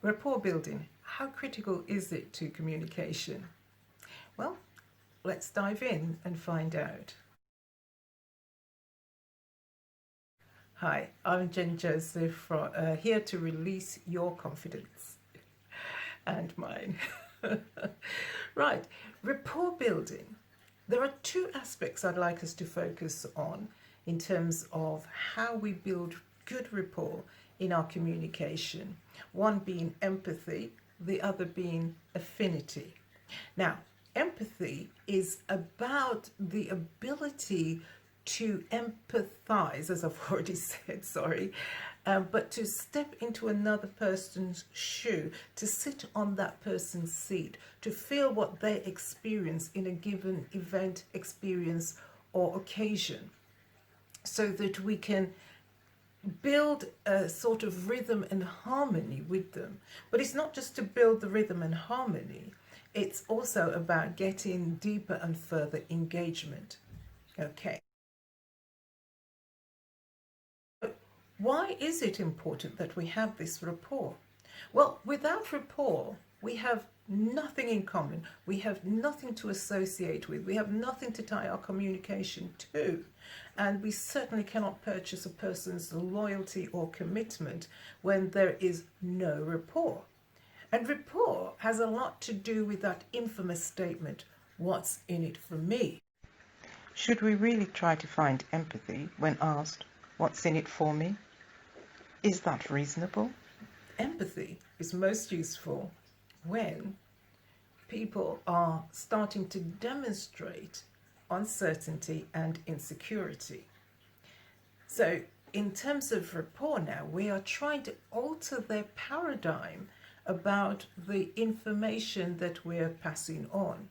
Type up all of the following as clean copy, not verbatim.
Rapport building, how critical is it to communication? Well, let's dive in and find out. Hi, I'm Jen Joseph, here to release your confidence and mine. Right, rapport building. There are two aspects I'd like us to focus on in terms of how we build good rapport in our communication. One being empathy, the other being affinity. Now, empathy is about the ability to empathize, as I've already said, sorry, but to step into another person's shoe, to sit on that person's seat, to feel what they experience in a given event, experience, or occasion, so that we can build a sort of rhythm and harmony with them. But it's not just to build the rhythm and harmony, it's also about getting deeper and further engagement. Okay. Why is it important that we have this rapport? Well, without rapport, we have nothing in common. We have nothing to associate with. We have nothing to tie our communication to. And we certainly cannot purchase a person's loyalty or commitment when there is no rapport. And rapport has a lot to do with that infamous statement, what's in it for me? Should we really try to find empathy when asked, what's in it for me? Is that reasonable? Empathy is most useful when people are starting to demonstrate uncertainty and insecurity. So in terms of rapport now, we are trying to alter their paradigm about the information that we're passing on.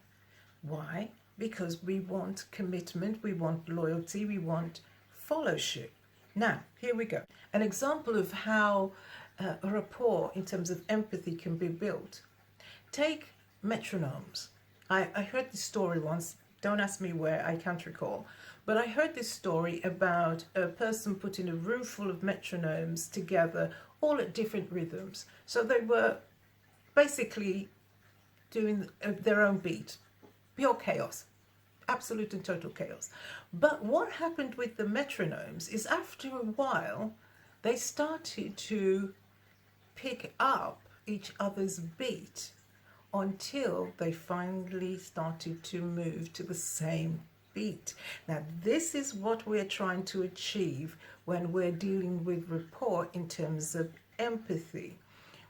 Why? Because we want commitment, we want loyalty, we want followship. Now, here we go. An example of how a rapport in terms of empathy can be built. Take metronomes. I heard this story once, don't ask me where, I can't recall, but I heard this story about a person putting a room full of metronomes together, all at different rhythms. So they were basically doing their own beat, pure chaos. Absolute and total chaos. But what happened with the metronomes is after a while, they started to pick up each other's beat until they finally started to move to the same beat. Now, this is what we're trying to achieve when we're dealing with rapport in terms of empathy.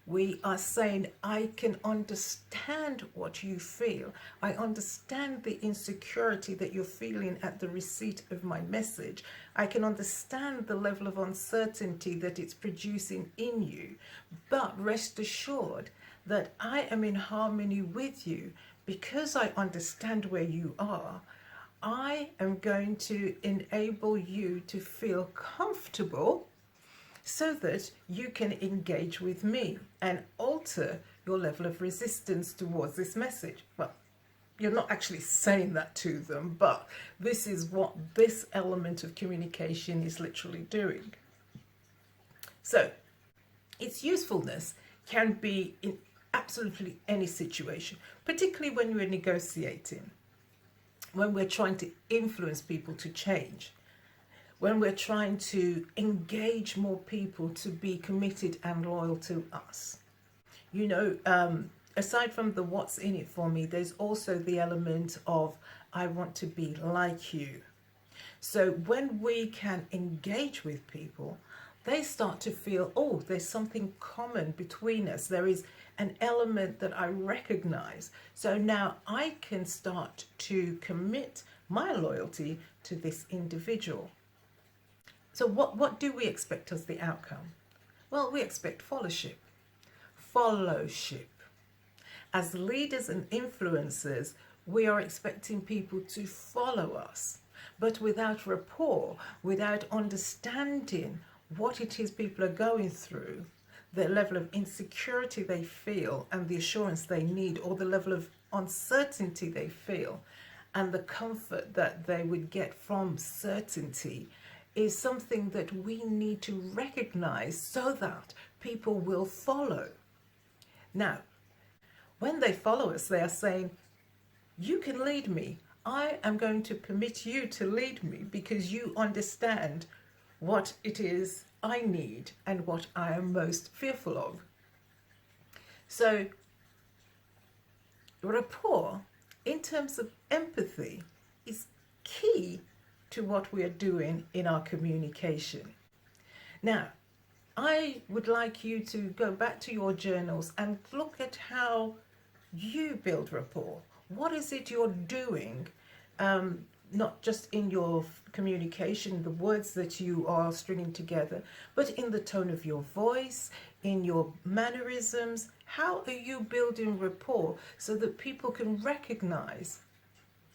We are saying, I can understand what you feel. I understand the insecurity that you're feeling at the receipt of my message. I can understand the level of uncertainty that it's producing in you. But rest assured that I am in harmony with you because I understand where you are. I am going to enable you to feel comfortable so that you can engage with me and alter your level of resistance towards this message. Well, you're not actually saying that to them, but this is what this element of communication is literally doing. So, its usefulness can be in absolutely any situation, particularly when you're negotiating, when we're trying to influence people to change, when we're trying to engage more people to be committed and loyal to us. You know, aside from the what's in it for me, there's also the element of I want to be like you. So when we can engage with people, they start to feel, oh, there's something common between us. There is an element that I recognize. So now I can start to commit my loyalty to this individual. So what do we expect as the outcome? Well, we expect fellowship. Fellowship. As leaders and influencers, we are expecting people to follow us. But without rapport, without understanding what it is people are going through, the level of insecurity they feel and the assurance they need, or the level of uncertainty they feel and the comfort that they would get from certainty, is something that we need to recognize so that people will follow. Now, when they follow us, they are saying, you can lead me. I am going to permit you to lead me because you understand what it is I need and what I am most fearful of. So, rapport, in terms of empathy, is key to what we are doing in our communication. Now, I would like you to go back to your journals and look at how you build rapport. What is it you're doing, not just in your communication, the words that you are stringing together, but in the tone of your voice, in your mannerisms? How are you building rapport so that people can recognize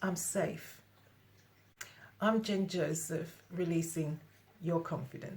I'm safe? I'm Jen Joseph, releasing your confidence.